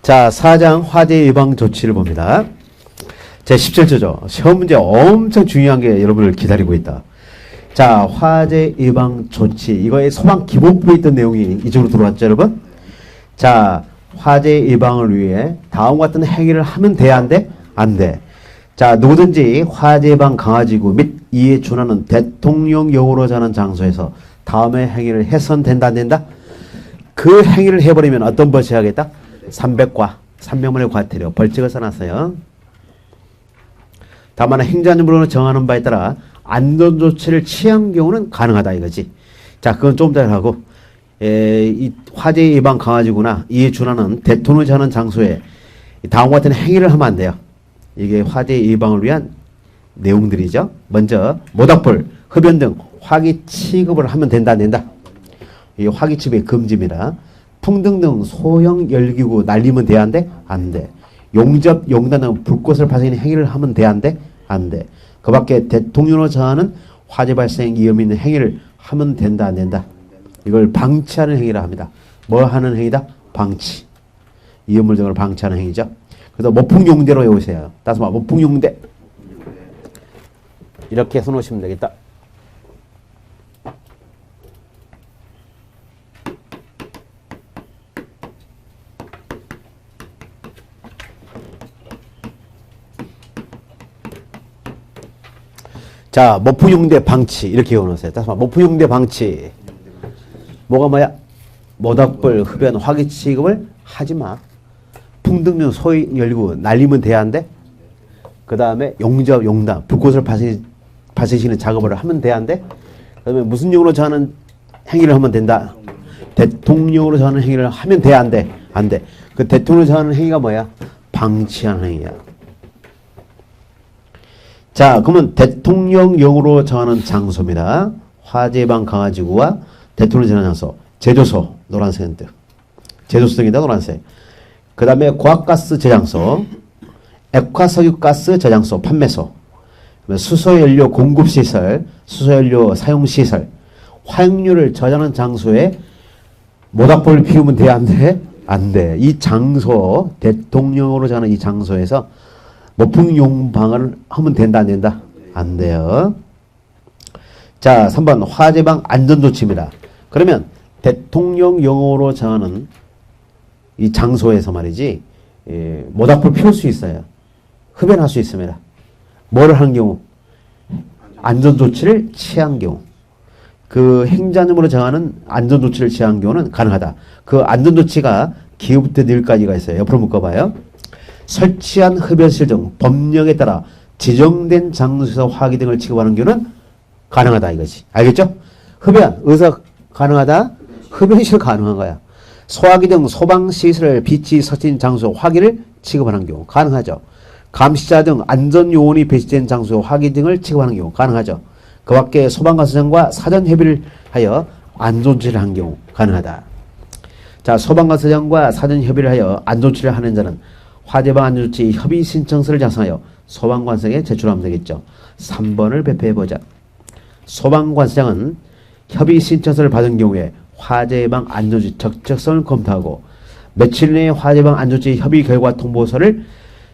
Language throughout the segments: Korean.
자, 4장 화재 예방 조치를 봅니다. 제 17조죠. 시험 문제 엄청 중요한 게 여러분을 기다리고 있다. 자, 화재 예방 조치. 이거의 소방 기본부에 있던 내용이 이쪽으로 들어왔죠, 여러분? 자, 화재 예방을 위해 다음과 같은 행위를 하면 돼, 안 돼? 안 돼. 자, 누구든지 화재 예방 강화지구 및 이에 준하는 대통령령으로 자는 장소에서 다음의 행위를 해선 된다, 안 된다? 그 행위를 해버리면 어떤 벌칙이 하겠다? 300과 300만의 과태료 벌칙을 써놨어요. 다만 행정부로 정하는 바에 따라 안전조치를 취한 경우는 가능하다 이거지. 자, 그건 좀 전에 하고 이 화재 예방 강화지구나 이에 준하는 대통령이 자는 장소에 다음과 같은 행위를 하면 안 돼요. 이게 화재 예방을 위한 내용들이죠. 먼저 모닥불, 흡연 등 화기 취급을 하면 된다 안 된다? 이 화기 취급이 금지입니다. 풍등 등 소형 열기구 날리면 돼 안 돼? 안 돼. 용접, 용단 등 불꽃을 발생하는 행위를 하면 돼 안 돼? 안 돼. 그 밖에 대통령으로 정하는 화재 발생 위험이 있는 행위를 하면 된다 안 된다? 이걸 방치하는 행위라 합니다. 뭐 하는 행위다? 방치. 위험물 등을 방치하는 행위죠. 그래서 모풍용대로 외우세요. 따서 봐. 모풍용대. 이렇게 써놓으시면 되겠다. 자, 모풍용대 방치 이렇게 외워놓으세요. 따서 봐. 모풍용대 방치. 뭐가 뭐야? 모닥불, 흡연, 화기 취급을 하지마. 풍등등 소위 열고 날리면 돼야 한대. 그 다음에 용접, 용담, 불꽃을 발생시키는 작업을 하면 돼야 한대. 그 다음에 무슨 용으로 저하는 행위를 하면 된다. 대통령으로 저하는 행위를 하면 돼야 안 돼. 안 돼. 그 대통령으로 저하는 행위가 뭐야? 방치하는 행위야. 자, 그러면 대통령령으로 정하는 장소입니다. 화재방 강화지구와 대통령 정하는 장소. 제조소, 노란색 등. 제조소 등이다, 노란색. 그 다음에 고압가스 저장소, 액화석유가스 저장소, 판매소, 수소연료 공급시설, 수소연료 사용시설, 화학류를 저장하는 장소에 모닥불을 피우면 돼, 안 돼? 안 돼. 이 장소, 대통령으로 정하는 이 장소에서 모풍용 방을 하면 된다, 안 된다? 안 돼요. 자, 3번 화재방 안전조치입니다. 그러면 대통령령으로 정하는 이 장소에서 말이지, 모닥불 피울 수 있어요. 흡연할 수 있습니다. 뭐를 한 경우? 안전조치를 취한 경우. 그 행자님으로 정하는 안전조치를 취한 경우는 가능하다. 그 안전조치가 기후부터 내일까지가 있어요. 옆으로 묶어봐요. 설치한 흡연실 등 법령에 따라 지정된 장소에서 화기 등을 취급하는 경우는 가능하다 이거지. 알겠죠? 흡연, 의사 가능하다? 흡연실 가능한 거야. 소화기 등 소방시설 비치 설치된 장소 화기를 취급하는 경우 가능하죠. 감시자 등 안전요원이 배치된 장소 화기 등을 취급하는 경우 가능하죠. 그 밖에 소방관서장과 사전협의를 하여 안전조치를 한 경우 가능하다. 자, 소방관서장과 사전협의를 하여 안전조치를 하는 자는 화재방 안전조치 협의 신청서를 작성하여 소방관서에 제출하면 되겠죠. 3번을 발표해보자. 소방관서장은 협의 신청서를 받은 경우에 화재방 안전조치 적절성을 검토하고 며칠 내에 화재방 안전조치 협의 결과 통보서를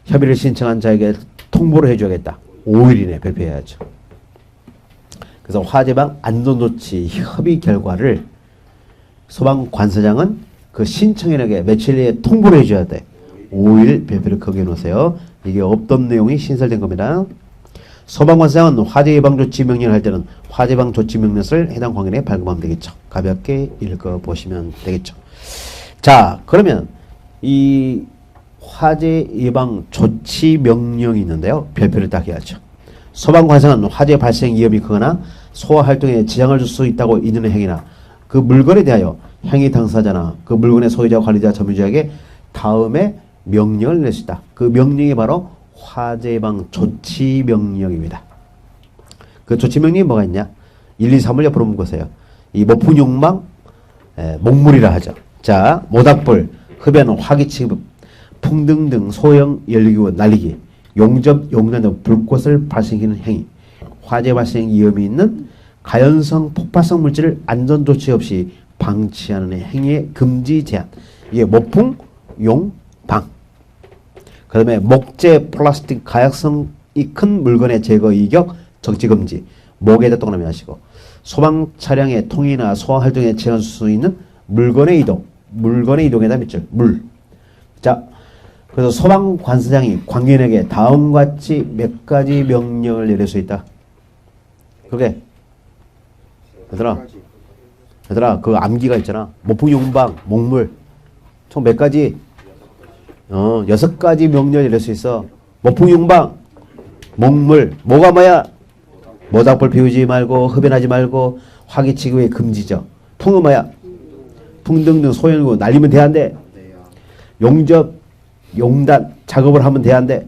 협의를 신청한 자에게 통보를 해줘야겠다. 5일 이내에 발표해야죠. 그래서 화재방 안전조치 협의 결과를 소방관서장은 그 신청인에게 며칠 내에 통보를 해줘야 돼. 5일 발표를 거기에 놓으세요. 이게 없던 내용이 신설된 겁니다. 소방관서장은 화재 예방 조치 명령을 할 때는 화재방 조치 명령서를 해당 관계에 발급하면 되겠죠. 가볍게 읽어보시면 되겠죠. 자, 그러면 이 화재 예방 조치 명령이 있는데요. 별표를 딱 해야죠. 소방관서는 화재 발생 위험이 크거나 소화 활동에 지장을 줄 수 있다고 있는 행위나 그 물건에 대하여 행위 당사자나 그 물건의 소유자, 관리자, 점유자에게 다음에 명령을 낼 수 있다. 그 명령이 바로 화재 예방 조치 명령입니다. 그 조치 명령이 뭐가 있냐? 1, 2, 3을 옆으로 묶으세요. 이 모풍용방, 목물이라 하죠. 자, 모닥불, 흡연, 화기 취급, 풍등 등 소형 열기구 날리기, 용접, 용단 등 불꽃을 발생시키는 행위, 화재 발생 위험이 있는 가연성 폭발성 물질을 안전조치 없이 방치하는 행위의 금지 제한. 이게 모풍, 용, 방. 그 다음에 목재, 플라스틱, 가역성이 큰 물건의 제거 이격, 적지 금지. 목에다 동그라미 하시고. 소방 차량의 통이나 소방 활동에 제한할 수 있는 물건의 이동. 물건의 이동에다 밑줄. 물. 자, 그래서 소방 관서장이 관계인에게 다음과 같이 몇 가지 명령을 내릴 수 있다. 그게 얘들아 그 암기가 있잖아. 모풍 용방, 목물 총 몇 가지? 6가지 명령을 내릴 수 있어. 모풍 용방, 목물, 뭐가 뭐야? 모닥불 피우지 말고 흡연하지 말고 화기치기 외 금지죠. 풍은 뭐야? 풍등등 소형이고 날리면 돼 안 돼? 용접, 용단 작업을 하면 돼 안 돼?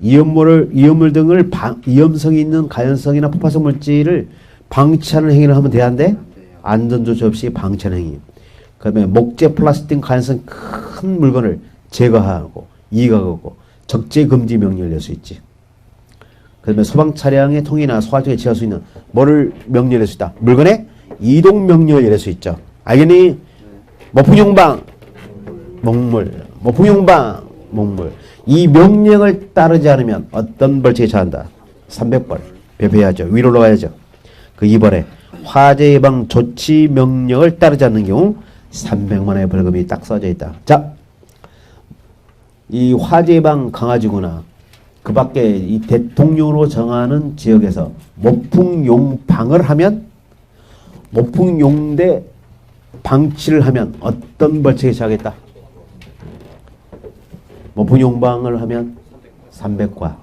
이염물 등을 위험성이 있는 가연성이나 폭발성 물질을 방치하는 행위를 하면 돼 안 돼? 안전조치 없이 방치하는 행위. 그 다음에 목재, 플라스틱 등 가연성 큰 물건을 제거하고 이격하고 적재 금지 명령을 낼 수 있지. 그 다음에 소방 차량의 통이나 소활동에 제할 수 있는 뭐를 명령을 낼 수 있다? 물건의 이동 명령을 내릴 수 있죠. 알겠니? 모풍용방, 목물, 모풍용방, 목물. 이 명령을 따르지 않으면 어떤 벌칙에 처한다? 300벌. 배배해야죠. 위로 올라가야죠. 그 2번에 화재 예방 조치 명령을 따르지 않는 경우 300만 원의 벌금이 딱 써져 있다. 자, 이 화재 예방 강화지구나 그 밖에 이 대통령으로 정하는 지역에서 모풍용방을 하면 모풍용대 방치를 하면 어떤 벌칙에 처하겠다? 모풍용방을 하면 300과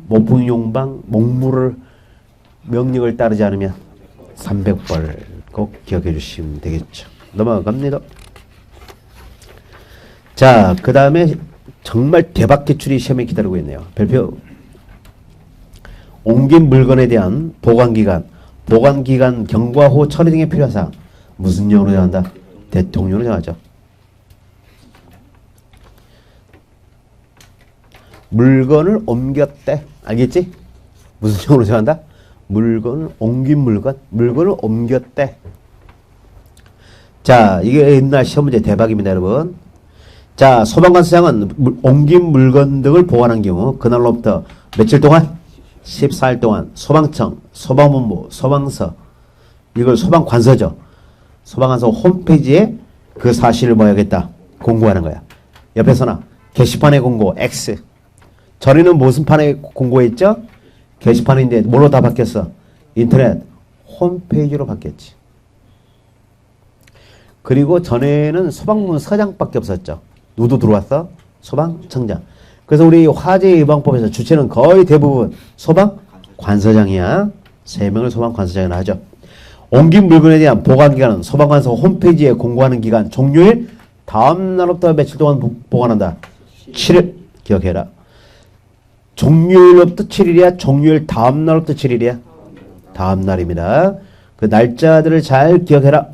모풍용방 목물을 명령을 따르지 않으면 300벌 꼭 기억해 주시면 되겠죠. 넘어갑니다. 자, 그 다음에 정말 대박 기출이 시험에 기다리고 있네요. 별표. 옮긴 물건에 대한 보관기간, 경과 후 처리 등에 필요한 사항. 무슨 용어로 정한다? 대통령으로 정하죠. 물건을 옮겼대. 알겠지? 무슨 용어로 정한다? 물건을 옮긴 물건을 옮겼대. 자, 이게 옛날 시험 문제 대박입니다, 여러분. 자, 소방관서장은 옮긴 물건 등을 보관한 경우 그날로부터 며칠 동안? 14일 동안 소방청, 소방본부, 소방서, 이걸 소방관서죠. 소방관서 홈페이지에 그 사실을 뭐 해야겠다? 공고하는 거야. 옆에서나 게시판에 공고 X. 전에는 무슨 판에 공고했죠? 게시판인데 뭘로 다 바뀌었어? 인터넷 홈페이지로 바뀌었지. 그리고 전에는 소방본 서장밖에 없었죠. 누구 들어왔어? 소방청장. 그래서 우리 화재 예방법에서 주체는 거의 대부분 소방관서장이야. 3명을 소방관서장이라 하죠. 옮긴 물건에 대한 보관기간은 소방관서 홈페이지에 공고하는 기간 종료일 다음 날부터 며칠 동안 보관한다. 7일. 기억해라. 종료일부터 7일이야? 종료일 다음 날부터 7일이야? 다음 날입니다. 그 날짜들을 잘 기억해라.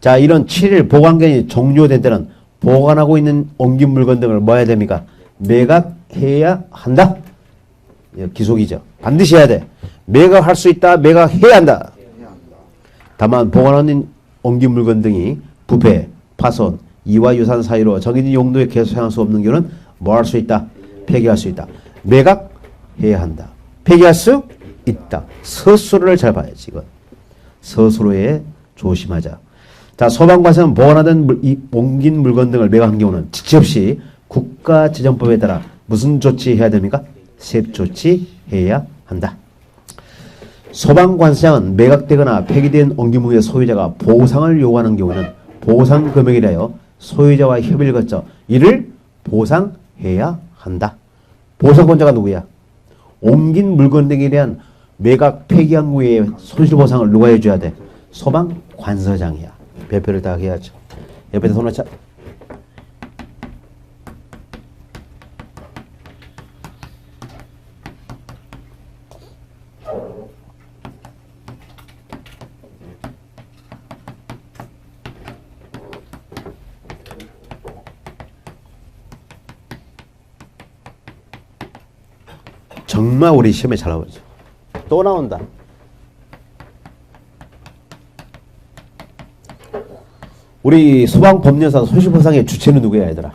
자, 이런 7일 보관기간이 종료된 때는 보관하고 있는 옮긴 물건 등을 뭐 해야 됩니까? 매각해야 한다. 기속이죠. 반드시 해야 돼. 매각할 수 있다. 매각해야 한다. 다만 보관하는 옮긴 물건 등이 부패, 파손, 이와 유산 사유로 정해진 용도에 계속 사용할 수 없는 경우는 뭐 할 수 있다? 폐기할 수 있다. 매각해야 한다. 폐기할 수 있다. 서술을 잘 봐야지. 이건 서술에 조심하자. 자, 소방관서는 보관하던 옮긴 물건 등을 매각한 경우는 지체 없이 국가재정법에 따라 무슨 조치해야 됩니까? 세입 조치해야 한다. 소방관서장은 매각되거나 폐기된 옮긴 물건의 소유자가 보상을 요구하는 경우는 보상 금액에 대하여 소유자와 협의를 거쳐 이를 보상해야 한다. 보상권자가 누구야? 옮긴 물건 등에 대한 매각 폐기한 후에 손실보상을 누가 해줘야 돼? 소방관서장이야. 배표를 다 해야죠. 옆에다 손을 차. 정말 우리 시험에 잘 나오죠. 또 나온다. 우리 소방법령상 손실보상의 주체는 누구야, 얘들아?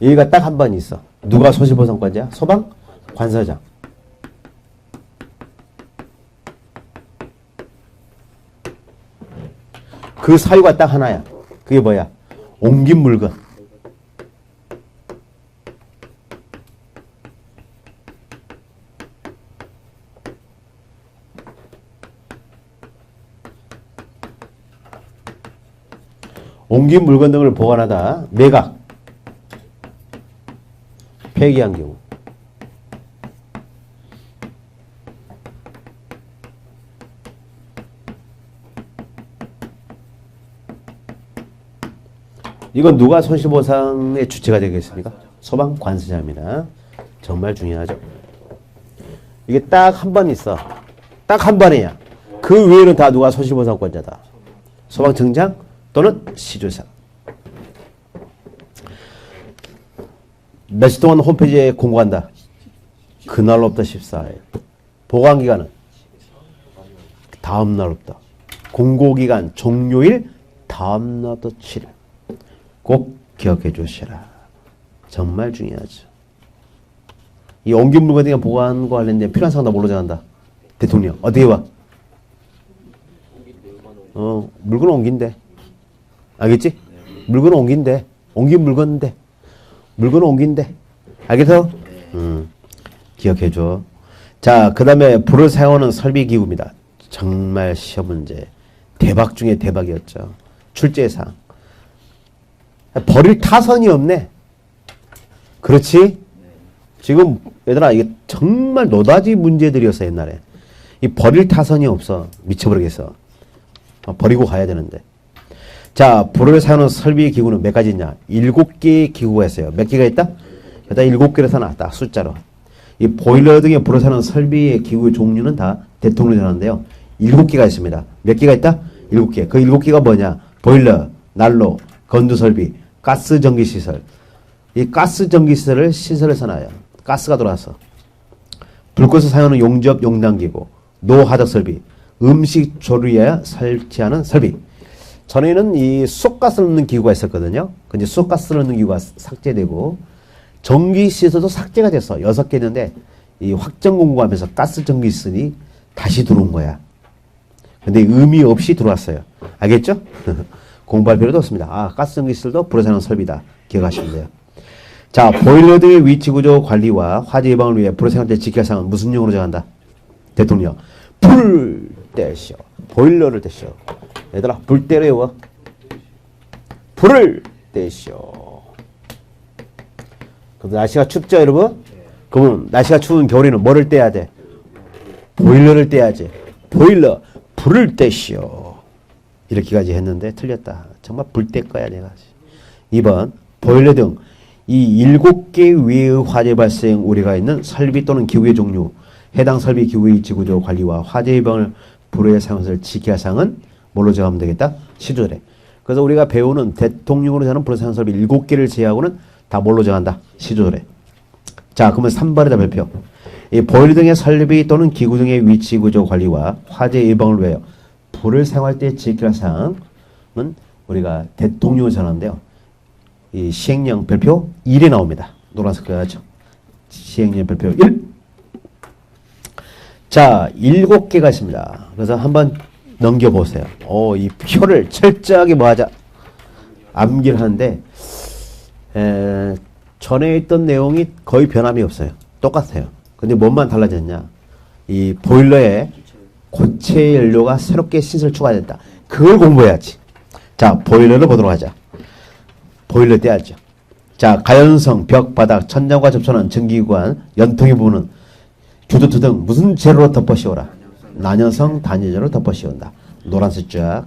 여기가 딱 한 번 있어. 누가 손실보상권자야? 소방? 관서장. 그 사유가 딱 하나야. 그게 뭐야? 옮긴 물건. 옮긴 물건 등을 보관하다 매각, 폐기한 경우. 이건 누가 손실보상의 주체가 되겠습니까? 소방관서자입니다. 정말 중요하죠. 이게 딱 한 번 있어. 딱 한 번이야. 그 외에는 다 누가 손실보상권자다. 소방청장 또는 시주사. 며칠 동안 홈페이지에 공고한다. 그날로부터 14일. 보관기간은 다음날부터. 공고기간 종료일 다음날부터 7일. 꼭 기억해 주시라. 정말 중요하죠. 이 옮긴 물건 등의 보관과 관련된 필요한 사항 다 뭘로 정한다? 대통령. 어떻게 봐? 물건을 옮긴대. 알겠지? 물건을 옮긴대. 옮긴 물건인데. 물건을 옮긴대. 알겠어? 기억해 줘. 자, 그 다음에 불을 사용하는 설비기구입니다. 정말 시험 문제. 대박 중에 대박이었죠. 출제사항. 버릴 타선이 없네. 그렇지? 지금 얘들아 이게 정말 노다지 문제들이었어 옛날에. 이 버릴 타선이 없어. 미쳐버리겠어. 버리고 가야 되는데. 자, 불을 사용하는 설비 기구는 몇 가지 있냐? 7개의 기구가 있어요. 몇 개가 있다? 여기다 7개를 써놨다. 숫자로. 이 보일러 등의 불을 사용하는 설비의 기구의 종류는 다 대통령이 정하는데요. 7개가 있습니다. 몇 개가 있다? 7개. 그 7개가 뭐냐? 보일러, 난로, 건조설비, 가스전기시설. 이 가스전기시설을 시설에 써놔요. 가스가 들어와서. 불꽃을 사용하는 용접 용량기구, 노화덕설비, 음식 조리에 설치하는 설비. 전에는 이 쑥가스 넣는 기구가 있었거든요. 근데 쑥가스 넣는 기구가 삭제되고 전기시설도 삭제가 됐어. 6개 있는데 이 확정 공고하면서 가스전기시설이 다시 들어온 거야. 근데 의미 없이 들어왔어요. 알겠죠? 공부할 필요도 없습니다. 아, 가스전기시설도 불에 사용하는 설비다. 기억하시면 돼요. 자, 보일러 등의 위치 구조 관리와 화재 예방을 위해 불에 사용할 때 지켜야 할 사항은 무슨 용어로 정한다? 대통령. 불 떼시오. 보일러를 떼시오. 얘들아, 불 떼려 외워. 불을 떼시오. 그럼 날씨가 춥죠, 여러분? 그러면 날씨가 추운 겨울에는 뭐를 떼야 돼? 보일러를 떼야지. 보일러, 불을 떼시오. 이렇게까지 했는데 틀렸다. 정말 불 뗄 거야, 내가. 2번, 보일러 등 이 7개 외의 화재 발생 우려가 있는 설비 또는 기구의 종류, 해당 설비 기구의 위치 구조 관리와 화재 예방을 불에 사용해서 지켜야 할 사항은 뭘로 정하면 되겠다? 시조절에. 그래서 우리가 배우는 대통령으로 정하는 불에 사용 설비 7개를 제외하고는 다 뭘로 정한다? 시조절에. 자, 그러면 3번에다 발표. 이 보일러 등의 설비 또는 기구 등의 위치 구조 관리와 화재 예방을 위하여 불을 사용할 때 지켜야 할 사항은 우리가 대통령으로 정하는데요. 이 시행령 별표 1에 나옵니다. 노란색 그려야죠. 시행령 별표 1. 자, 7개가 있습니다. 그래서 한번 넘겨보세요. 이 표를 철저하게 뭐하자? 암기를 하는데 전에 있던 내용이 거의 변함이 없어요. 똑같아요. 근데 뭔만 달라졌냐? 이 보일러에 고체 연료가 새롭게 신설 추가됐다. 그걸 공부해야지. 자, 보일러를 보도록 하자. 보일러 떼야죠. 자, 가연성, 벽, 바닥, 천장과 접촉하는 전기기관, 연통의 부분은 규도투 등 무슨 재료로 덮어씌워라? 난연성, 단열재로 덮어씌운다. 노란색 쫙.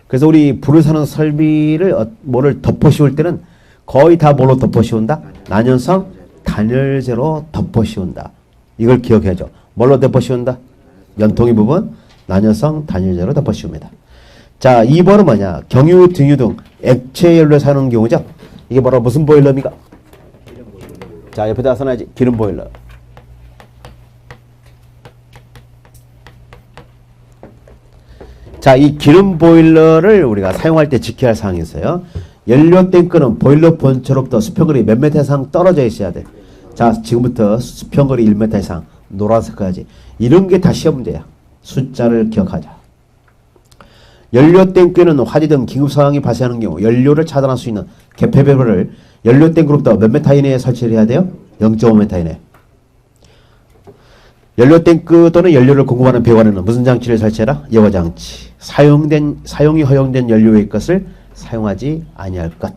그래서 우리 불을 사는 설비를 뭐를 덮어씌울 때는 거의 다 뭘로 덮어씌운다? 난연성, 단열재로 덮어씌운다. 이걸 기억해야죠. 뭘로 덮어씌운다? 연통의 부분, 난연성, 단열재로 덮어씌웁니다. 자, 2번은 뭐냐? 경유, 등유 등 액체 연료를 사용하는 경우죠. 이게 바로 무슨 보일러입니까? 자, 옆에다 써놔야지. 기름 보일러. 자, 이 기름 보일러를 우리가 사용할 때 지켜야 할 사항이 있어요. 연료 탱크는 보일러 본체로부터 수평거리 몇 미터 이상 떨어져 있어야 돼. 자, 지금부터 수평거리 1m 이상 노란색까지. 이런 게 다 시험 문제야. 숫자를 기억하자. 연료 탱크에는 화재 등 긴급 상황이 발생하는 경우 연료를 차단할 수 있는 개폐배부를 연료 탱크로부터 몇 미터 이내에 설치를 해야 돼요? 0.5m 이내. 연료 탱크 또는 연료를 공급하는 배관에는 무슨 장치를 설치해라? 여과 장치. 사용이 허용된 연료의 것을 사용하지 아니할 것.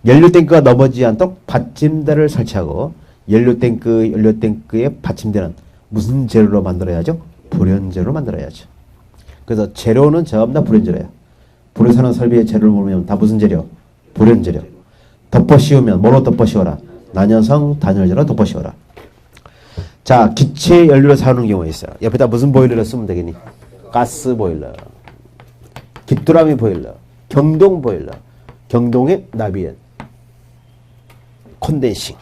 연료 탱크가 넘어지지 않도록 받침대를 설치하고 연료 탱크의 받침대는 무슨 재료로 만들어야죠? 불연재료로 만들어야죠. 그래서 재료는 전부 다 불연재료예요. 불에 사는 설비의 재료를 모르면 다 무슨 재료? 불연재료. 덮어 씌우면 뭐로 덮어 씌워라? 난연성 단열재로 덮어 씌워라. 자, 기체 연료를 사용하는 경우가 있어요. 옆에다 무슨 보일러를 쓰면 되겠니? 가스 보일러, 귀뚜라미 보일러, 경동 보일러, 경동의 나비엔, 콘덴싱.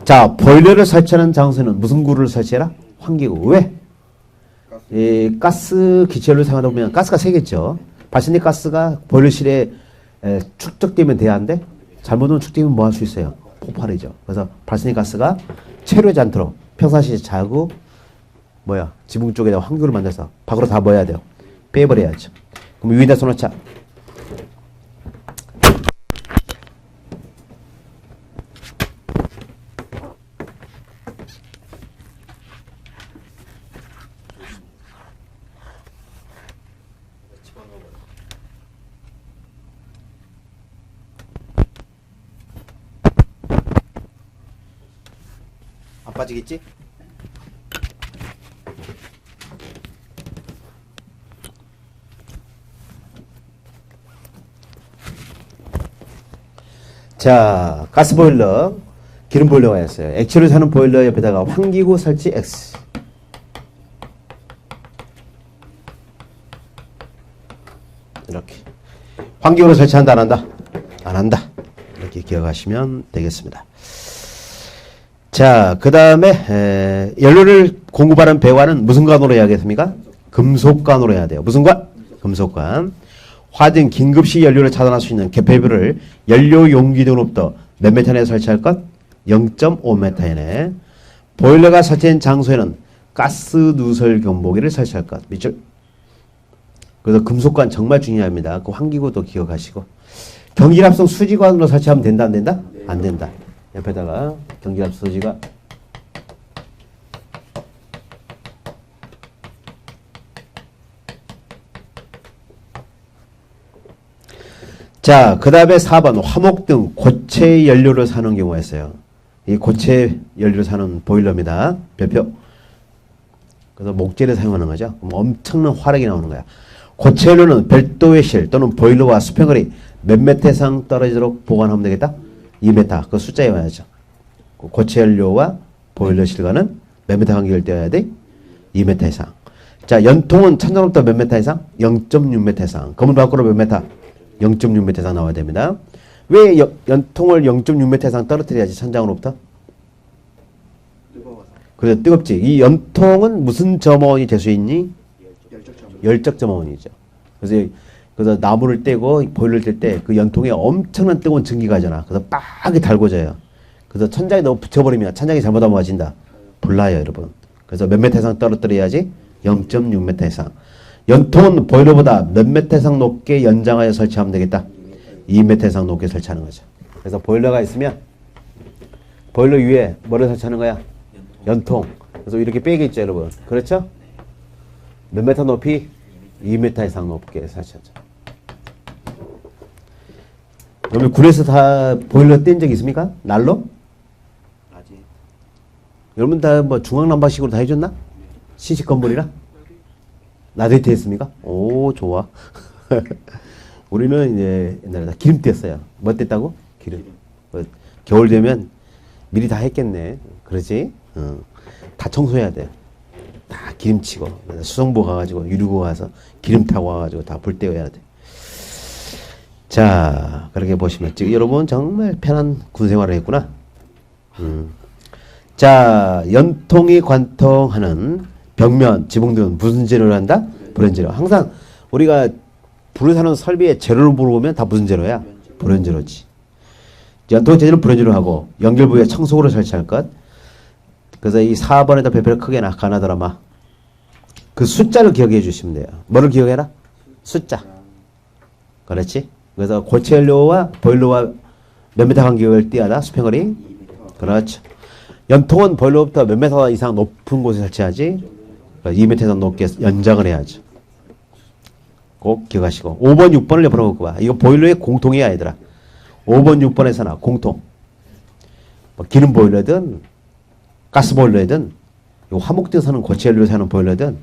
자, 보일러를 설치하는 장소에는 무슨 구를 설치해라? 환기구. 왜? 이 가스 기체를 사용하다 보면 가스가 새겠죠. 발생된 가스가 보일러실에 축적되면 돼야 하는데 잘못하면 축적되면 뭐 할 수 있어요? 폭발이죠. 그래서 발생된 가스가 체류하지 않도록 평상시에 자고 지붕 쪽에다 환기구를 만들어서 밖으로 다 뭐해야 돼요? 빼버려야죠. 그럼 위에다 써놓자. 안 빠지겠지? 자, 가스보일러, 기름보일러가 있어요. 액체를 사는 보일러 옆에다가 환기구 설치 X. 이렇게. 환기구를 설치한다, 안 한다? 안 한다. 이렇게 기억하시면 되겠습니다. 자, 그 다음에 연료를 공급하는 배관은 무슨 관으로 해야겠습니까? 금속관으로 해야 돼요. 무슨 관? 금속관. 화재 긴급시 연료를 차단할 수 있는 개폐부를 연료 용기 등으로부터 몇 미터 내에 설치할 것? 0.5m 이내. 보일러가 설치된 장소에는 가스 누설 경보기를 설치할 것. 밑줄. 그래서 금속관 정말 중요합니다. 그 환기구도 기억하시고. 경기압성 수지관으로 설치하면 된다, 안 된다? 안 된다. 옆에다가 경기압성 수지관. 자, 그 다음에 4번 화목 등 고체 연료를 사는 경우가 있어요. 이 고체 연료를 사는 보일러입니다. 별표. 그래서 목재를 사용하는 거죠. 그럼 엄청난 화력이 나오는 거야. 고체 연료는 별도의 실 또는 보일러와 수평거리 몇 미터 이상 떨어지도록 보관하면 되겠다? 2m. 그 숫자에 와야죠. 고체 연료와 보일러 실과는 몇 미터 간격을 떼어야 돼? 2m 이상. 자, 연통은 천장으로부터 몇 미터 이상? 0.6m 이상. 건물 밖으로 몇 미터? 0.6m 이상 나와야 됩니다. 왜 연통을 0.6m 이상 떨어뜨려야지 천장으로부터? 그래, 뜨겁지. 이 연통은 무슨 점원이 될 수 있니? 열적 점원이죠. 그래서 나무를 떼고 보일러를 뗄 때 그 연통에 엄청난 뜨거운 증기가 가잖아. 그래서 빡이 달궈져요. 그래서 천장에 너무 붙여버리면 천장이 잘못 넘어가진다. 불나요, 여러분. 그래서 몇 미터 이상 떨어뜨려야지? 0.6m 이상. 연통은 보일러보다 몇 미터 이상 높게 연장하여 설치하면 되겠다. 2m 이상 높게 설치하는 거죠. 그래서 보일러가 있으면 보일러 위에 뭐를 설치하는 거야? 연통. 그래서 이렇게 빼겠죠, 여러분. 그렇죠? 몇 미터 높이? 2m 이상 높게 설치하죠. 여러분 군에서 다 보일러 뗀 적 있습니까? 난로? 아직. 여러분 다 뭐 중앙난방식으로 다 해줬나? 신식 건물이라? 나데이트 했습니까? 오, 좋아. 우리는 이제 옛날에 다 기름 뗐어요. 뭐 뗐다고? 기름. 겨울 되면 미리 다 했겠네. 그러지? 다 청소해야 돼. 다 기름치고 수성부 가가지고 유류구 가서 기름 타고 와가지고 다 불 떼어야 돼. 자, 그렇게 보시면 지금 여러분 정말 편한 군 생활을 했구나. 자, 연통이 관통하는 벽면, 지붕 등은 무슨 재료를 한다? 불연 재료. 항상 우리가 불을 사는 설비에 재료를 물어보면 다 무슨 재료야? 불연 재료지. 연통 재질은 불연 재료로 하고 연결 부위에 청소구를 설치할 것. 그래서 이 4번에다 별표를 크게 가나더라마. 그 숫자를 기억해 주시면 돼요. 뭐를 기억해라? 숫자. 그렇지? 그래서 고체 연료와 보일러와 몇 미터 간격을 띄어다 수평거리. 그렇죠. 연통은 보일러부터 몇 미터 이상 높은 곳에 설치하지. 2m 이상 높게 연장을 해야죠. 꼭 기억하시고. 5번, 6번을 옆으로 놓고 봐. 이거 보일러의 공통이야, 얘들아. 5번, 6번에서나 공통. 뭐 기름 보일러든 가스 보일러든 화목지에서 사는 고체 연료를 사는 보일러든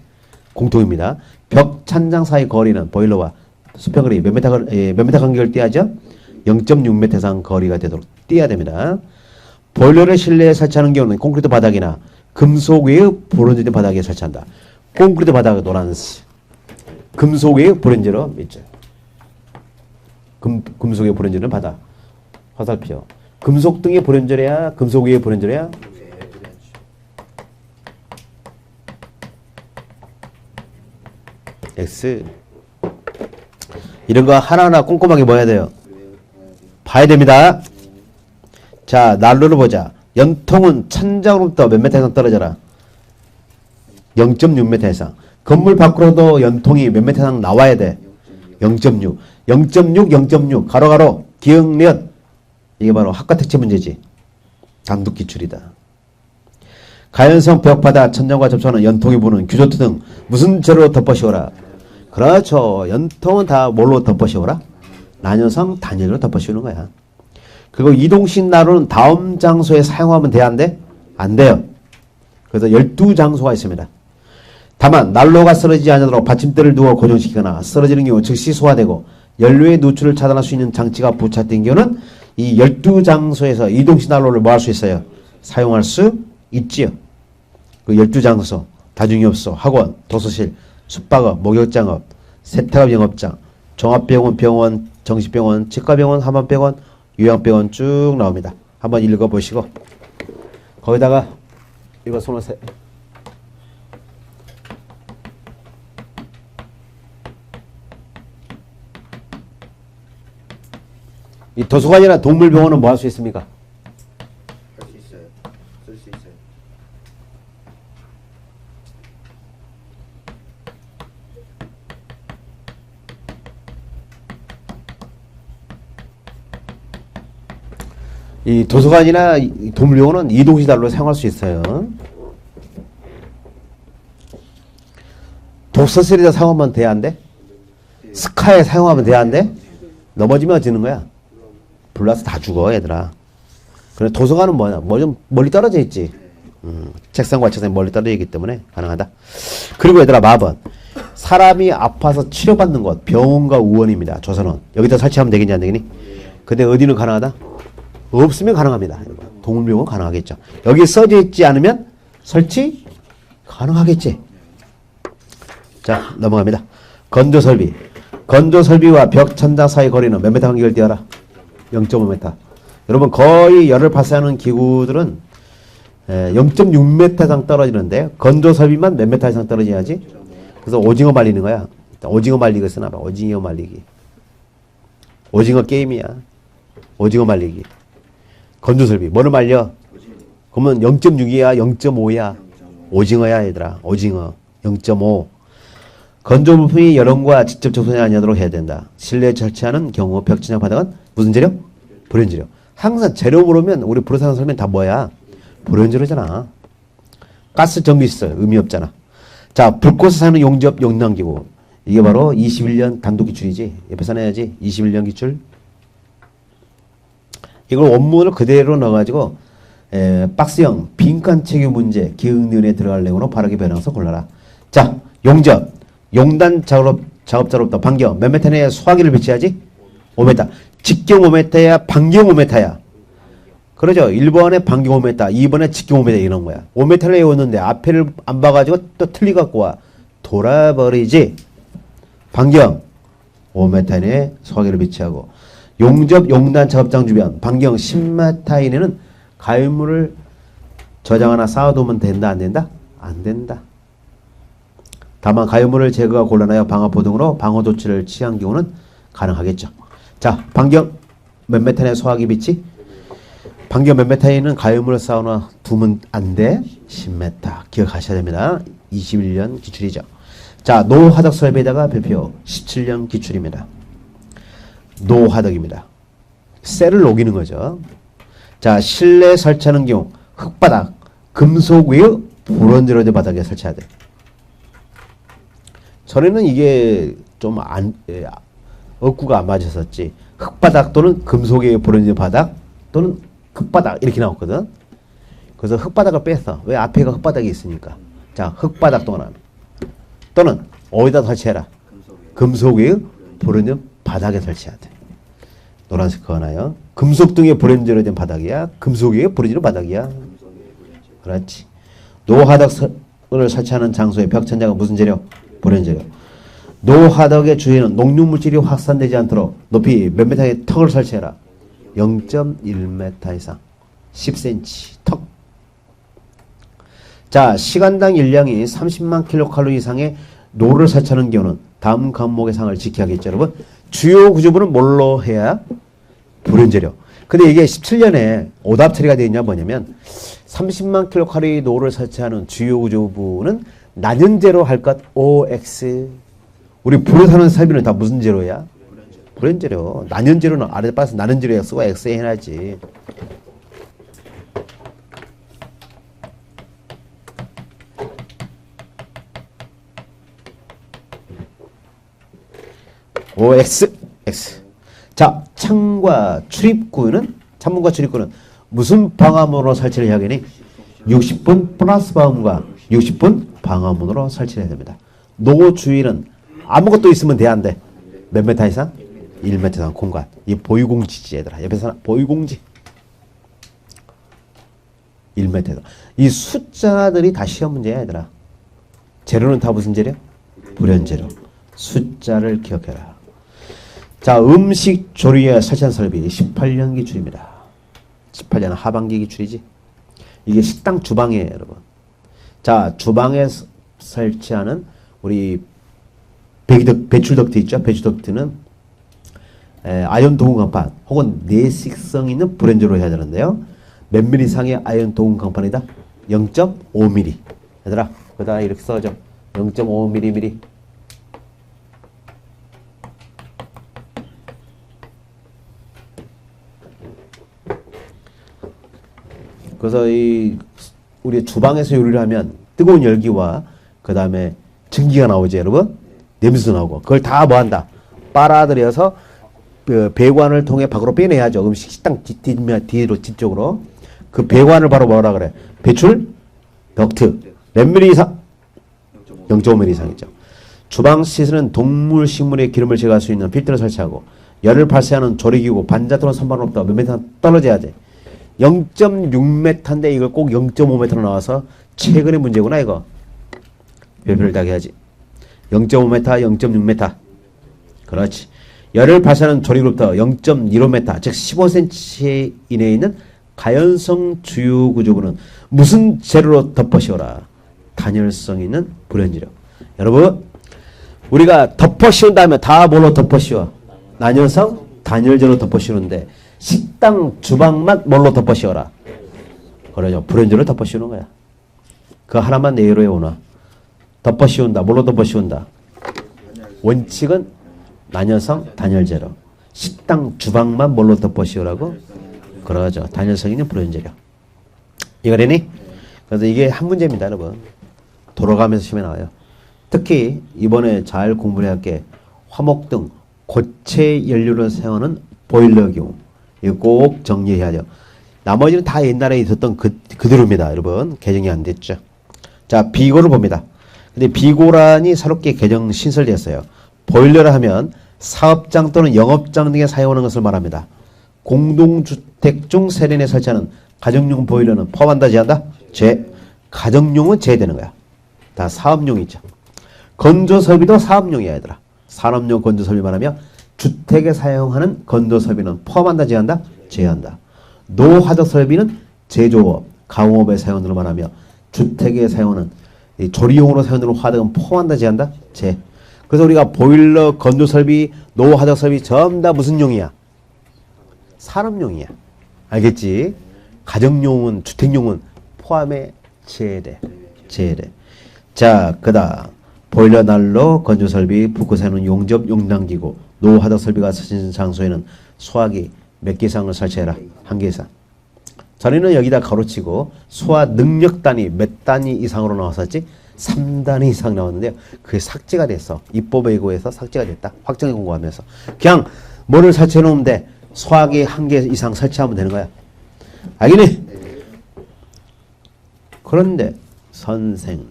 공통입니다. 벽 찬장 사이 거리는 보일러와 수평거리 몇 미터 간격을 띄어야죠? 0.6m 이상 거리가 되도록 띄어야 됩니다. 보일러를 실내에 설치하는 경우는 콘크리트 바닥이나 금속 외의 보론제된 바닥에 설치한다. 콘크리트 바닥 노란색. 금속 외의 보론제로 있죠. 금속 외의 보론제는 바닥. 화살표. 금속 등의 보론제래야? 금속 외의 보론제래야? X. 이런 거 하나하나 꼼꼼하게 뭐 해야 돼요? 봐야 됩니다. 자, 난로를 보자. 연통은 천장으로부터 몇 미터 이상 떨어져라? 0.6m 이상. 건물 밖으로도 연통이 몇 미터 이상 나와야 돼? 0.6. 0.6, 0.6. 가로가로. 기억련. 이게 바로 학과 특채 문제지. 단독 기출이다. 가연성 벽바닥 천장과 접촉하는 연통이 부는 규조투 등 무슨 재료로 덮어씌워라? 그렇죠. 연통은 다 뭘로 덮어씌워라? 난연성 단열로 덮어씌우는 거야. 그리고 이동식 난로는 다음 장소에 사용하면 돼, 안 돼? 안 돼요. 그래서 12장소가 있습니다. 다만 난로가 쓰러지지 않도록 받침대를 두어 고정시키거나 쓰러지는 경우 즉시 소화되고 연료의 누출을 차단할 수 있는 장치가 부착된 경우는 이 12장소에서 이동식 난로를 뭐 할 수 있어요? 사용할 수 있지요. 그 12장소, 다중이업소, 학원, 도서실, 숙박업, 목욕장업, 세탁업 영업장, 종합병원, 병원, 정신병원, 치과병원, 한방병원, 요양병원 쭉 나옵니다. 한번 읽어보시고 거기다가 이거 손을 이 도서관이나 동물병원은 뭐 할 수 있습니까? 할 수 있어요. 쓸 수 있어요. 이 도서관이나 동물병원은 이동시설로 사용할 수 있어요. 독서실에다 사용하면 돼, 안 돼? 스카에 사용하면 돼, 안 돼? 넘어지면 어지는 거야. 불나서 다 죽어, 얘들아. 그래, 도서관은 뭐냐? 뭐 좀 멀리 떨어져 있지. 책상과 책상이 멀리 떨어져 있기 때문에 가능하다. 그리고 얘들아, 마번. 사람이 아파서 치료받는 곳, 병원과 의원입니다. 조선원. 여기다 설치하면 되겠니, 안 되겠니? 근데 어디는 가능하다? 없으면 가능합니다. 동물병원 가능하겠죠. 여기 써져 있지 않으면 설치 가능하겠지. 자, 넘어갑니다. 건조설비. 건조설비와 벽 천장 사이 거리는 몇 미터 간격을 띄어라? 0.5m. 여러분, 거의 열을 발생하는 기구들은 0.6m 이상 떨어지는데 건조설비만 몇 미터 이상 떨어져야지. 그래서 오징어 말리는 거야. 오징어 말리기 쓰나봐. 오징어 말리기. 오징어 게임이야. 오징어 말리기. 건조설비. 뭐를 말려? 그러면 0.6이야? 0.5야? 오징어야, 얘들아. 오징어. 0.5. 건조 부품이 여론과 직접 접촉이 아니도록 해야 된다. 실내에 설치하는 경우 벽진장 바닥은 무슨 재료? 불연 재료. 항상 재료 물으면 우리 불어사는 설명 다 뭐야? 불연 재료잖아. 가스 전기 시설 의미 없잖아. 자, 불꽃에 사는 용접 용량기구. 이게 바로 21년 단독 기출이지. 옆에 써내야지. 21년 기출. 이걸 원문을 그대로 넣어가지고 박스형 빈칸 체류 문제 기억니은에 들어갈 내용으로 바르게 변형해서 골라라. 자, 용접. 용단 작업자로부터 반경 몇 미터 내에 소화기를 배치하지? 5m. 직경 5m야? 반경 5m야? 그러죠. 1번에 반경 5m, 2번에 직경 5m 이런 거야. 5m를 외웠는데 앞에를 안 봐가지고 또 틀리갖고 와. 돌아버리지. 반경 5m 이내에 소화기를 비치하고 용접, 용단, 작업장 주변 반경 10m 이내는 가위물을 저장하나 쌓아두면 된다 안 된다? 안 된다. 다만 가위물을 제거가 곤란하여 방화포 등으로 방어 조치를 취한 경우는 가능하겠죠. 자, 반경 몇 m 이내 소화기 비치? 반경 몇 m 이내는 가위물을 쌓아놔 두면 안 돼. 10m. 기억하셔야 됩니다. 21년 기출이죠. 자, 노화덕 설비에다가 별표 17년 기출입니다. 노화덕입니다. 셀을 녹이는 거죠. 자, 실내 설치하는 경우 흙바닥, 금속 위의 브론즈로드 바닥에 설치해야 돼. 전에는 이게 좀 억구가 안 맞았었지. 흙바닥 또는 금속의 브론즈 바닥 또는 흙바닥 이렇게 나왔거든. 그래서 흙바닥을 뺐어. 왜? 앞에가 흙바닥이 있으니까. 자, 흙바닥 또는 어디다 설치해라? 금속 위의 브론즈 바닥에 설치해야 돼. 노란색 그거 하나요. 금속 등의 브론즈로 된 바닥이야? 금속 위의 브론즈 바닥이야? 그렇지. 노화덕을 설치하는 장소의 벽 천장은 무슨 재료? 브론즈 재료. 노화덕의 주위에는 녹유물질이 확산되지 않도록 높이 몇 m의 턱을 설치해라. 0.1m 이상 10cm 턱. 자, 시간당 일량이 30만 킬로칼로리 이상의 노를 설치하는 경우는 다음 과목의 상을 지켜야겠죠. 여러분, 주요 구조부는 뭘로 해야? 브론즈료. 근데 이게 17년에 오답 처리가 되어 있냐 뭐냐면 30만 킬로칼로리 노를 설치하는 주요 구조부는 난연제로 할 것 OX. 우리 불에 사는 설비는 다 무슨 제로야? 브론즈료. 난연제로는 아래 빠서 난연제로 X와 X에 해놔야지. OX, X. 자, 창문과 출입구는 무슨 방화문으로 설치를 해야겠니? 60분 플러스 방음과 60분 방화문으로 설치를 해야 됩니다. 노 주위는 아무것도 있으면 돼, 안 돼? 몇 메타 이상? 1m 이상 공간. 이 보유공지지, 얘들아. 옆에서 보유공지. 1m. 이 숫자들이 다 시험 문제야, 얘들아. 재료는 다 무슨 재료? 불연재료. 숫자를 기억해라. 자, 음식 조리에 설치한 설비 18년 기출입니다. 18년 하반기 기출이지. 이게 식당 주방이에요, 여러분. 자, 주방에 설치하는 우리 배출덕트 있죠? 배출덕트는 아연 도금 강판 혹은 내식성 있는 브론즈로 해야 되는데요. 몇 미리 이상의 아연 도금 강판이다? 0.5mm. 얘들아, 그다 이렇게 써줘. 0.5mm. 그래서 우리 주방에서 요리를 하면 뜨거운 열기와 그 다음에 증기가 나오죠, 여러분. 냄새도 나오고 그걸 다 뭐한다? 빨아들여서 그 배관을 통해 밖으로 빼내야죠. 음식 식당 뒤쪽으로 그 배관을 바로 뭐라 그래? 배출 덕트. 몇 미리 이상? 0.5mm 이상이죠. 주방 시설은 동물, 식물의 기름을 제거할 수 있는 필터를 설치하고 열을 발생하는 조리기구, 반자 또는 선반으로부터 몇 m 떨어져야 돼. 0.6m인데 이걸 꼭 0.5m로 나와서 최근의 문제구나 이거. 별표를 딱 해야지. 0.5m, 0.6m. 그렇지. 열을 발생하는 조리기구부터 0.15m, 즉 15cm 이내에 있는 가연성 주요 구조부는 무슨 재료로 덮어씌워라? 단열성 있는 브론즈료. 여러분, 우리가 덮어씌운다 하면 다 뭘로 덮어씌워? 난열성 단열재로 덮어씌우는데 식당 주방만 뭘로 덮어씌워라? 그러죠. 브론즈로 덮어씌우는 거야. 그 하나만 내로 해오나. 덮어씌운다. 뭘로 덮어씌운다? 원칙은 난열성 단열재로. 식당 주방만 뭘로 덮어씌우라고? 그러죠. 단열성 있는 브론즈료. 이거래니? 그래서 이게 한 문제입니다, 여러분. 돌아가면서 시험에 나와요. 특히 이번에 잘 공부를 할 게 화목 등 고체 연료를 사용하는 보일러 경우. 이거 꼭 정리해야 돼요. 나머지는 다 옛날에 있었던 그대로입니다, 여러분. 개정이 안 됐죠. 자, 비고를 봅니다. 근데 비고란이 새롭게 개정 신설되었어요. 보일러라 하면 사업장 또는 영업장 등에 사용하는 것을 말합니다. 공동주택 중 세대 내 설치하는 가정용 보일러는 포함한다 제한다? 가정용은 제외되는 거야. 다 사업용이죠. 건조설비도 사업용이야 얘들아. 산업용 건조설비 말하며 주택에 사용하는 건조설비는 포함한다 제한다? 제한다. 노화적 설비는 제조업, 가공업에 사용으로 말하며 주택에 사용하는 이 조리용으로 사용되는 화덕은 포함한다 제한다? 그래서 우리가 보일러, 건조설비, 노화적 설비 전부 다 무슨 용이야? 산업용이야. 알겠지? 가정용은, 주택용은 포함에 제외돼. 자, 그다음 보일러, 난로, 건조설비, 붓고 사용하는 용접, 용량기구, 노화적 설비가 설치된 장소에는 소화기 몇 개 이상을 설치해라. 1개 이상. 전에는 여기다 가로치고 소화 능력 단위 몇 단위 이상으로 나왔었지? 3단위 이상 나왔는데요. 그게 삭제가 됐어. 입법 예고에서 삭제가 됐다. 확정에 공고하면서. 그냥 뭐를 설치해 놓으면 돼. 소화기 1개 이상 설치하면 되는 거야. 알겠니? 그런데 선생님,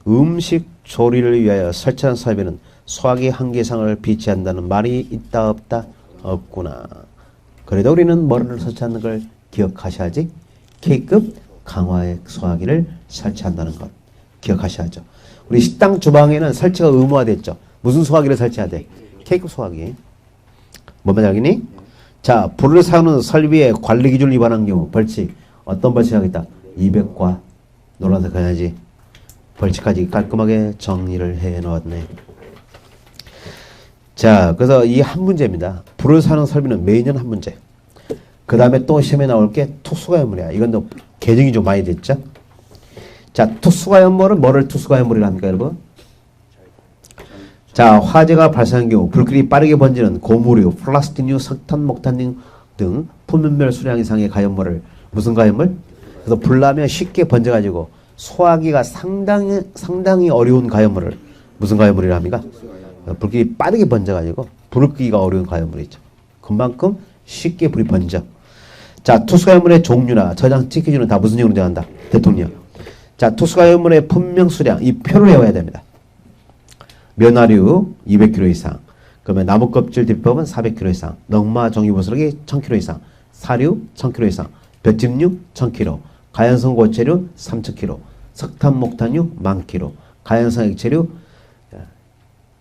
음식 조리를 위하여 설치한 설비는 소화기 1개 이상을 비치한다는 말이 있다 없다? 없구나. 그래도 우리는 뭐를 설치하는 걸 기억하셔야지. K급 강화액 소화기를 설치한다는 것 기억하셔야죠. 우리 식당 주방에는 설치가 의무화됐죠. 무슨 소화기를 설치해야 돼? K급 소화기. 뭔 말이니? 자, 불을 사용하는 설비의 관리 기준을 위반한 경우 벌칙. 어떤 벌칙하겠다? 200과 노란색 해야지. 벌칙까지 깔끔하게 정리를 해 놓았네. 자, 그래서 이 한 문제입니다. 불을 사는 설비는 매년 한 문제. 그 다음에 또 시험에 나올 게 투수가연물이야. 이건 또 개정이 좀 많이 됐죠. 자, 투수가연물은 뭐를 투수가연물이라 합니까, 여러분? 자, 화재가 발생한 경우 불길이 빠르게 번지는 고무류, 플라스틱류, 석탄, 목탄 등 표면별 수량 이상의 가연물을 무슨 가연물? 그래서 불나면 쉽게 번져가지고 소화하기가 상당히 어려운 가연물을 무슨 가연물이라 합니까? 불길이 빠르게 번져가지고 불을 끄기가 어려운 가연물이죠. 그만큼 쉽게 불이 번져. 자, 투수가연물의 종류나 저장치 기준은 다 무슨 용으로 정한다? 대통령. 자, 투수가연물의 분명 수량, 이 표를 외워야 됩니다. 면화류 200kg 이상, 그러면 나무껍질 대표법은 400kg 이상, 넝마 종이보스러기 1000kg 이상, 사류 1000kg 이상, 볏짚류 1000kg, 가연성 고체류 3000kg, 석탄 목탄류 10,000kg, 가연성 액체류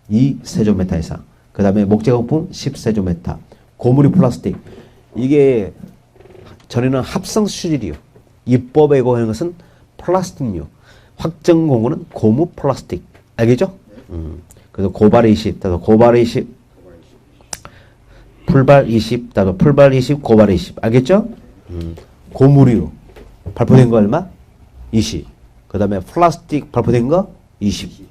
2세조메타 이상, 그 다음에 목재공품 10세조메타, 고무류 플라스틱. 이게 전에는 합성 수질이요. 입법에 고하는 것은 플라스틱류. 확정 공고는 고무 플라스틱. 알겠죠? 그래서 고발 20, 따서 고발 20, 풀발 20, 따서 풀발 20, 고발 20. 알겠죠? 고무류 발표된 거 얼마? 20. 그 다음에 플라스틱 발표된 거 20.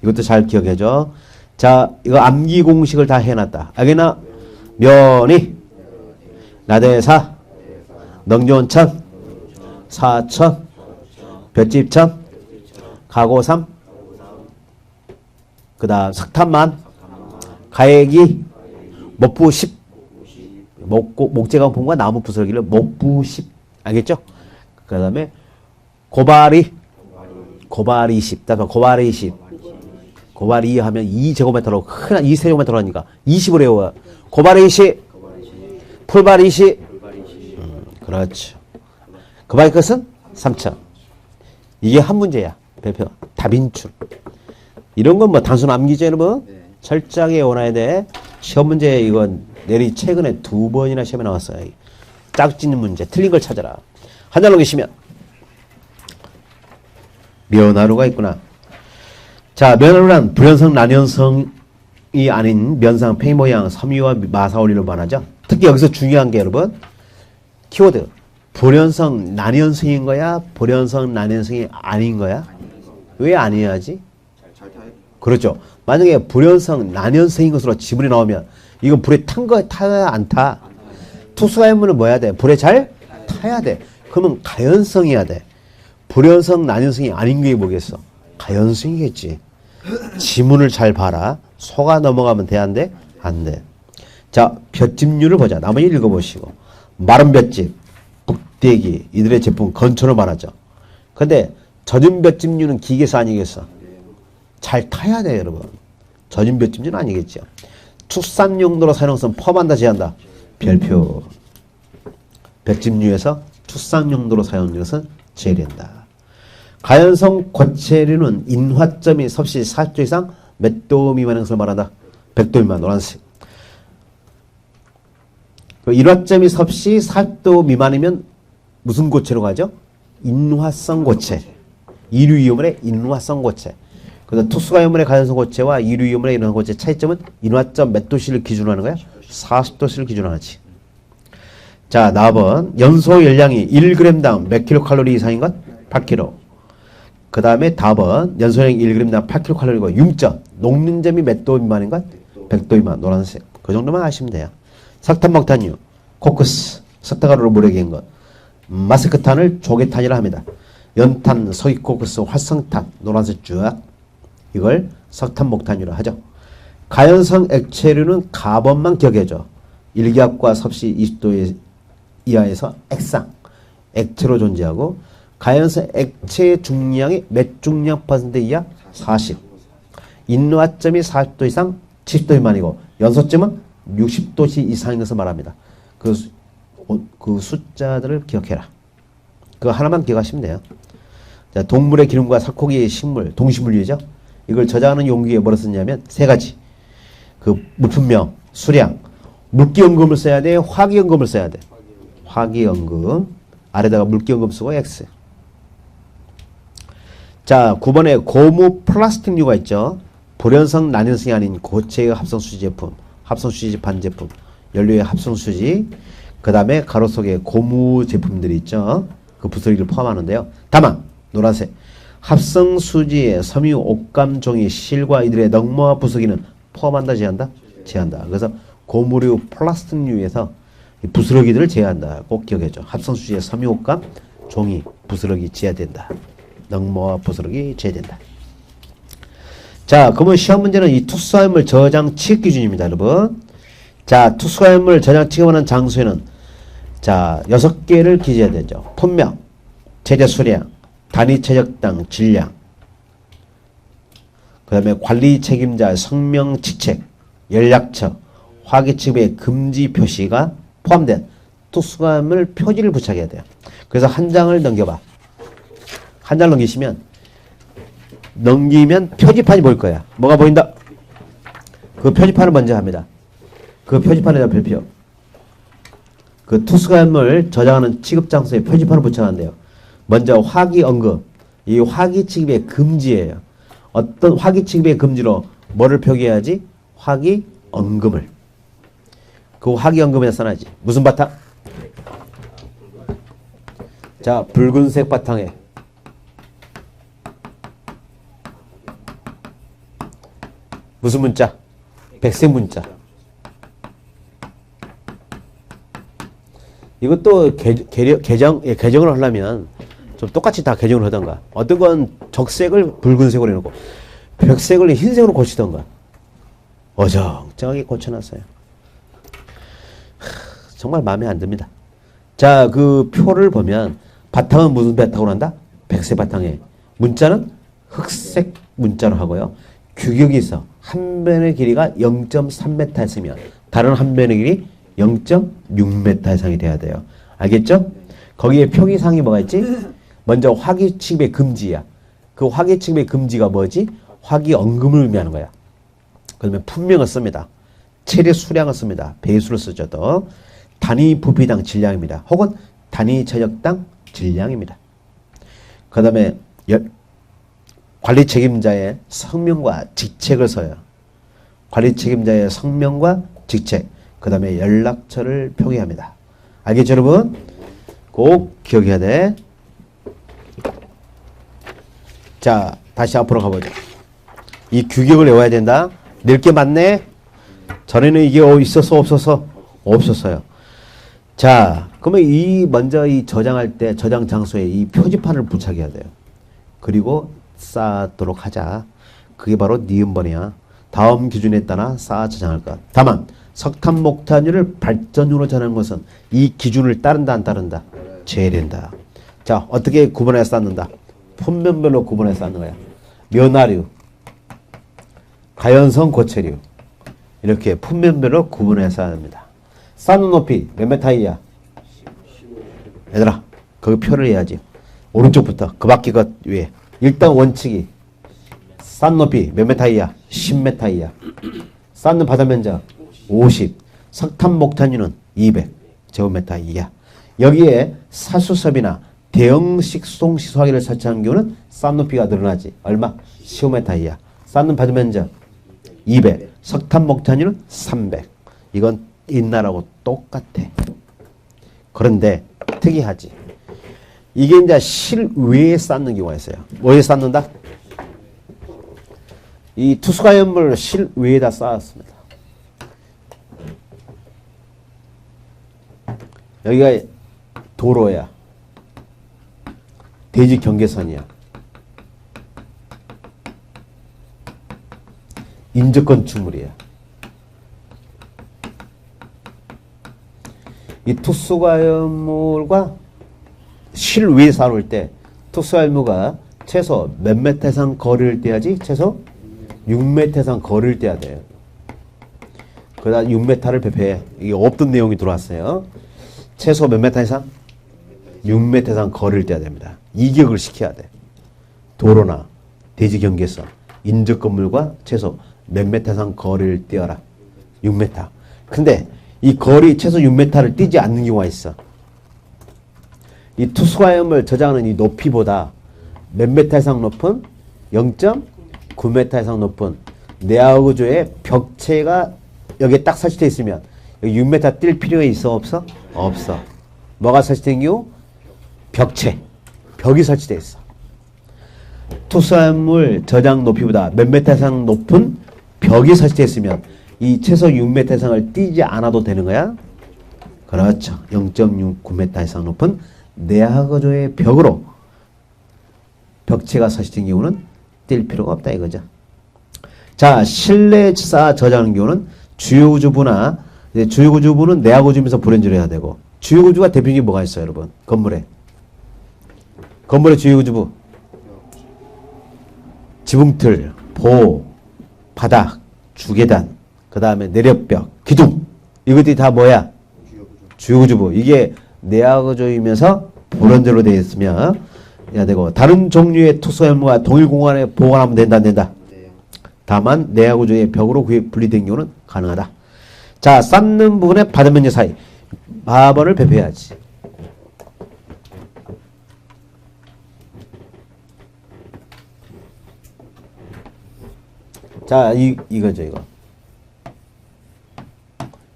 이것도 잘 기억해줘. 자, 이거 암기 공식을 다 해놨다. 알겠나? 면이, 나대사, 능조원천, 사천, 볏짚천, 가고삼, 그 다음 석탄만, 가액이, 목부 10, 목재광품과 나무 부스러기를 목부 10. 알겠죠? 그 다음에 고발이 20. 따라서 고발이 20. 고발이 2 하면 2제곱미터로 큰 2세제곱미터로 하니까 20으로 외워. 고발이 20. 풀발이 20. 그렇죠. 그 밖의 것은 3천. 이게 한 문제야. 배표. 다빈출. 이런 건 뭐 단순 암기죠, 여러분? 철저하게 원해야 돼. 시험 문제 이건 내리 최근에 2번이나 시험에 나왔어요. 짝짓는 문제. 틀린 걸 찾아라. 한자로 계시면 면화루가 있구나. 자, 면화루란 불연성, 난연성이 아닌 면상, 팽이 모양, 섬유와 마사 원리를 말하죠. 특히 여기서 중요한 게 여러분 키워드 불연성, 난연성인 거야? 불연성, 난연성이 아닌 거야? 왜 아니야지? 그렇죠. 만약에 불연성, 난연성인 것으로 지문이 나오면 이건 불에 탄 거 타야 안 타? 투수가연물은 뭐야 돼? 불에 잘 타야 돼. 그러면 가연성이어야 돼. 불연성, 난연성이 아닌 게 뭐겠어? 가연성이겠지. 지문을 잘 봐라. 속아 넘어가면 돼, 안 돼? 안 돼. 자, 볏짚류를 보자. 나머지 읽어보시고. 마른 볏짚, 북대기, 이들의 제품 건초를 말하죠. 근데 젖은 볏짚류는 기계사 아니겠어? 잘 타야 돼, 여러분. 젖은 볏짚류는 아니겠죠. 축산 용도로 사용성 포함한다, 제한다? 별표. 백집류에서 투상 용도로 사용하는 것은 제외된다. 가연성 고체류는 인화점이 섭씨 40도 이상 몇 도 미만인 것을 말한다. 100도 미만 노란색. 인화점이 섭씨 40도 미만이면 무슨 고체로 가죠? 인화성 고체. 이류이온물의 인화성 고체. 그래서 투수가연물의 가연성 고체와 이류이온물의 인화성 고체 차이점은 인화점 몇 도씨를 기준으로 하는 거야? 40도씨를 기준으로 하지. 자, 4번. 연소 열량이 1g당 몇 킬로칼로리 이상인 것? 8kg. 그 다음에 4번. 연소량 1g당 8킬로칼로리고 융점. 녹는점이 몇 도 미만인 것? 100도 미만. 노란색. 그 정도만 아시면 돼요. 석탄, 목탄유, 코크스, 석탄가루로 물에 개은 것. 마스크탄을 조개탄이라 합니다. 연탄, 석유코크스, 활성탄, 노란색 쭉. 이걸 석탄, 목탄유라 하죠. 가연성 액체류는 가번만 기억해줘. 일기압과 섭씨 20도 이하에서 액상, 액체로 존재하고 가연성 액체의 중량이 몇 중량 퍼센트 이하? 40. 인화점이 40도 이상 70도 미만이고 연소점은 60도씨 이상인 것을 말합니다. 그 숫자들을 기억해라. 그거 하나만 기억하시면 돼요. 자, 동물의 기름과 살코기의 식물, 동식물류죠. 이걸 저장하는 용기에 뭐를 쓰냐면 세 가지. 그 물품명, 수량, 물기연금을 써야 돼, 화기연금을 써야 돼. 화기연금. 아래다가 물기연금 쓰고 X. 자, 9번에 고무 플라스틱류가 있죠. 불연성, 난연성이 아닌 고체의 합성수지 제품, 합성수지 반제품, 연료의 합성수지, 그 다음에 가로 속에 고무 제품들이 있죠. 그 부스러기를 포함하는데요. 다만 노란색 합성수지의 섬유, 옥감, 종이, 실과 이들의 넉모와 부스러기는 포함한다, 제한다? 제한다. 그래서 고무류, 플라스틱류에서 이 부스러기들을 제한다. 꼭 기억해줘. 합성수지의 섬유, 옥감, 종이, 부스러기 제한된다. 넉모와 부스러기 제한된다. 자, 그러면 시험 문제는 이 투수화합물 저장 취급 기준입니다, 여러분. 자, 투수화합물 저장 취급하는 장소에는 자, 6개를 기재해야 되죠. 품명, 제재 수량, 단위 최적당 질량, 그 다음에 관리 책임자 성명 직책, 연락처, 화기 취급의 금지 표시가 포함된 투수화합물 표지를 부착해야 돼요. 그래서 한 장을 넘겨봐. 한 장 넘기면 표지판이 보일 거야. 뭐가 보인다? 그 표지판을 먼저 합니다. 그 표지판에다 별표. 그 투수화합물 저장하는 취급장소에 표지판을 붙여놨는데요. 먼저 화기언급. 이 화기취급의 금지예요. 어떤 화기취급의 금지로 뭐를 표기해야지? 화기언금을. 그 화기언금에 써놔야지. 무슨 바탕? 자, 붉은색 바탕에 무슨 문자? 백색 문자. 이것도 개정을 하려면 좀 똑같이 다 개정을 하던가. 어떤 건 적색을 붉은색으로 해놓고 백색을 흰색으로 고치던가. 어정쩡하게 고쳐놨어요. 정말 마음에 안 듭니다. 자, 그 표를 보면 바탕은 무슨 바탕으로 한다? 백색 바탕에. 문자는 흑색 문자로 하고요. 규격이 있어. 한 변의 길이가 0.3m 있으면 다른 한 변의 길이 0.6m 이상이 돼야 돼요. 알겠죠? 거기에 표기사항이 뭐가 있지? 먼저 화기 취급의 금지야. 그 화기 취급의 금지가 뭐지? 화기 언금을 의미하는 거야. 그러면 품명을 씁니다. 체류 수량을 씁니다. 배수를 쓰죠. 또 단위 부피당 질량입니다. 혹은 단위 체적당 질량입니다. 그 다음에 관리 책임자의 성명과 직책을 써요. 관리 책임자의 성명과 직책, 그 다음에 연락처를 표기합니다. 알겠죠, 여러분? 꼭 기억해야 돼. 자, 다시 앞으로 가보죠. 이 규격을 외워야 된다. 낼 게 많네? 전에는 이게 있어서 없어서? 없었어요. 자, 그러면 먼저 이 저장할 때 저장 장소에 이 표지판을 부착해야 돼요. 그리고 쌓도록 하자. 그게 바로 니은번이야. 다음 기준에 따라 쌓아 저장할 것. 다만 석탄, 목탄유를 발전유로 전하는 것은 이 기준을 따른다, 안 따른다? 제외된다. 자, 어떻게 구분해서 쌓는다? 품명별로 구분해서 쌓는 거야. 면화류, 가연성 고체류, 이렇게 품명별로 구분해서 합니다. 쌓는 높이 몇 메타이야? 얘들아, 거기 표를 해야지. 오른쪽부터 그 밖에 것 위에. 일단 원칙이 쌓는 높이 몇 메타이야? 10메타이야. 쌓는 바다 면적 50. 석탄 목탄유는 200 제곱미터 이하. 여기에 사수섭이나 대형식 수송시 소화기를 설치하는 경우는 쌓는 높이가 늘어나지. 얼마? 15m 이하. 쌓는 바다 면적 200. 석탄 목탄유는 300. 이건 인나라고 똑같아. 그런데 특이하지. 이게 이제 실외에 쌓는 경우가 있어요. 어디에 쌓는다? 이 투수가연물 실외에다 쌓았습니다. 여기가 도로야. 대지 경계선이야. 인접권 주물이야. 이 투수가연물과 실외에 쌓을 때 투수가연물과 최소 몇 메타 이상 거리를 떼야지? 최소 6m 이상 거리를 떼야 돼요. 그러다 6m를 배표해. 이게 없던 내용이 들어왔어요. 최소 몇 메타 이상? 6m 이상 거리를 떼야 됩니다. 이격을 시켜야 돼. 도로나 대지 경계선, 인접 건물과 최소 몇 메타 이상 거리를 떼어라. 6m. 근데 이 거리 최소 6m를 띄지 않는 경우가 있어. 이 투수가염을 저장하는 이 높이보다 몇 메타 이상 높은 0.9m 이상 높은 내화 구조의 벽체가 여기에 딱 설치되어 있으면 여기 6m 뛸 필요가 있어 없어? 없어. 뭐가 설치된 경우? 벽체. 벽이 설치되어 있어. 투수화물 저장 높이보다 몇 메타 이상 높은 벽이 설치되어 있으면 이 최소 6m 이상을 띄지 않아도 되는 거야? 그렇죠. 0.69m 이상 높은 내화 구조의 벽으로 벽체가 설치된 경우는 뛸 필요가 없다 이거죠. 자, 실내 쌓아 저장하는 경우는 주요구조부나 주요구조부는 내화구조면서 불연주를 해야 되고 주요구조가 대표적인 뭐가 있어요, 여러분? 건물의 주요구조부 지붕틀, 보, 바닥, 주계단, 그 다음에 내력벽, 기둥 이것들이 다 뭐야? 주요구조부. 이게 내화구조이면서 불연주로 되어 있으면 해야 되고 다른 종류의 투수화물과 동일 공간에 보관하면 된다 안 된다? 다만 내화구조의 벽으로 분리된 경우는 가능하다. 자, 쌓는 부분의 바다 면적 사이 마번을 배표해야지. 자, 이거죠 이거.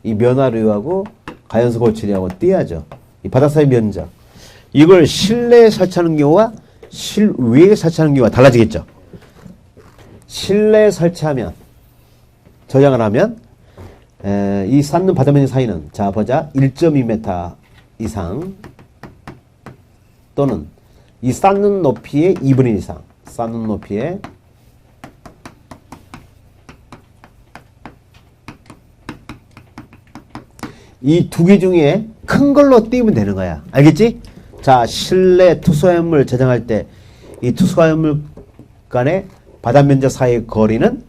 이 면화류하고 가연석 골치리하고 띄야죠. 이 바다 사이 면적. 이걸 실내에 설치하는 경우와 실외에 설치하는 경우가 달라지겠죠. 실내에 설치하면 저장을 하면 이 쌓는 바다 면적 사이는 자 보자 1.2m 이상 또는 이 쌓는 높이의 2분의 1 이상 쌓는 높이의 이 두 개 중에 큰 걸로 띄우면 되는 거야. 알겠지? 자, 실내 투수화물 저장할 때 이 투수화물 간의 바다 면적 사이의 거리는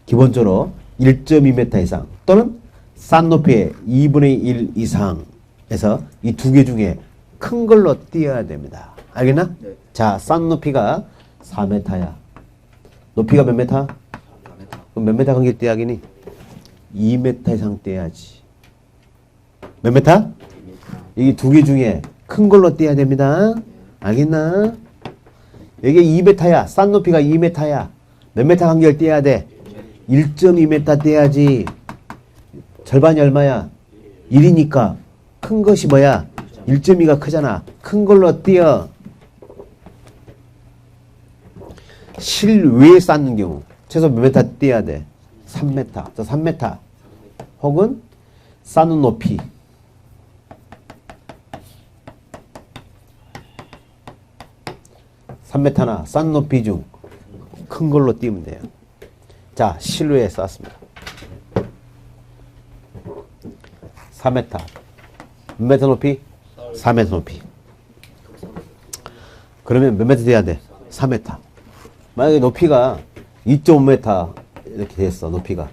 기본적으로 1.2m 이상 또는 싼 높이의 2분의 1 이상에서 이 두 개 중에 큰 걸로 띄어야 됩니다. 알겠나? 네. 자, 싼 높이가 4m야. 높이가 몇 메타? 4m. 그럼 몇 메타 관계 띄어야겠니? 2m 이상 띄어야지. 몇 메타? 이 두 개 중에 큰 걸로 띄어야 됩니다. 알겠나? 이게 2m야. 싼 높이가 2m야. 몇 메타 간격을 띄어야 돼? 1.2m 띄어야지. 절반이 얼마야? 1이니까 큰 것이 뭐야? 1.2가 크잖아. 큰 걸로 띄어. 실외에 쌓는 경우 최소 몇 메타 띄어야 돼? 3m. 저 3m. 혹은 쌓는 높이 3m나 싼 높이 중 큰 걸로 띄우면 돼요. 자, 실외에 쌓았습니다. 4m. 몇 m 높이? 4m 높이. 그러면 몇 m 돼야 돼? 4m. 만약에 높이가 2.5m 이렇게 됐어, 높이가.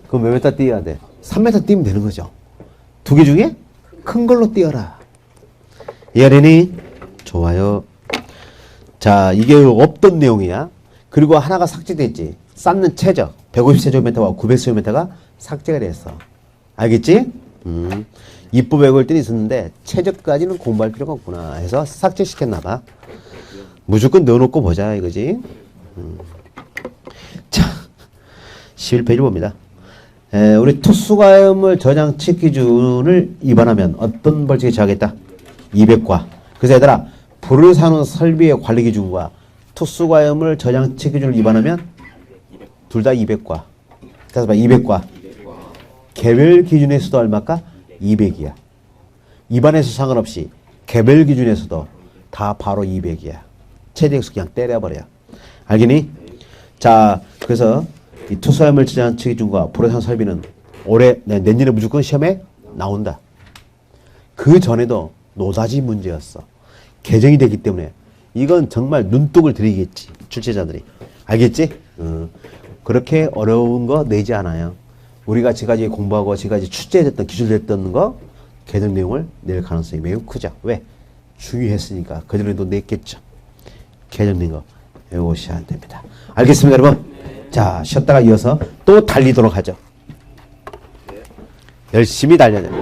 그럼 몇 m 띄어야 돼? 3m 띄면 되는 거죠. 두 개 중에 큰 걸로 띄어라. 이해되니? 좋아요. 자, 이게 없던 내용이야. 그리고 하나가 삭제됐지. 쌓는 최저 150세제곱미터와 900세제곱미터가 삭제가 됐어. 알겠지? 입부 배울 때는 있었는데 최저까지는 공부할 필요가 없구나 해서 삭제시켰나봐. 무조건 넣어놓고 보자 이거지. 자, 11페이지 봅니다. 우리 투수가염을 저장치 기준을 위반하면 어떤 벌칙에 처하겠다? 200과. 그래서 얘들아, 불을 사는 설비의 관리 기준과 투수가염을 저장치 기준을 위반하면 둘 다 200과. 다시 봐, 200과. 개별 기준에서도 얼마까? 200이야. 위반에서 상관없이 개별 기준에서도 다 바로 200이야. 최대액수 그냥 때려버려. 알겠니? 자, 그래서 이 투수화물 저장치 기준과 불을 사는 설비는 내년에 무조건 시험에 나온다. 그 전에도 노다지 문제였어. 개정이 되기 때문에 이건 정말 눈독을 들이겠지. 출제자들이. 알겠지? 그렇게 어려운 거 내지 않아요. 우리가 지금까지 공부하고 지금까지 출제됐던 기출됐던 거 개정 내용을 낼 가능성이 매우 크죠. 왜? 중요했으니까. 그전에도 냈겠죠. 개정된 거 외우셔야 됩니다. 알겠습니다, 여러분? 자, 쉬었다가 이어서 또 달리도록 하죠. 열심히 달려야 됩니다.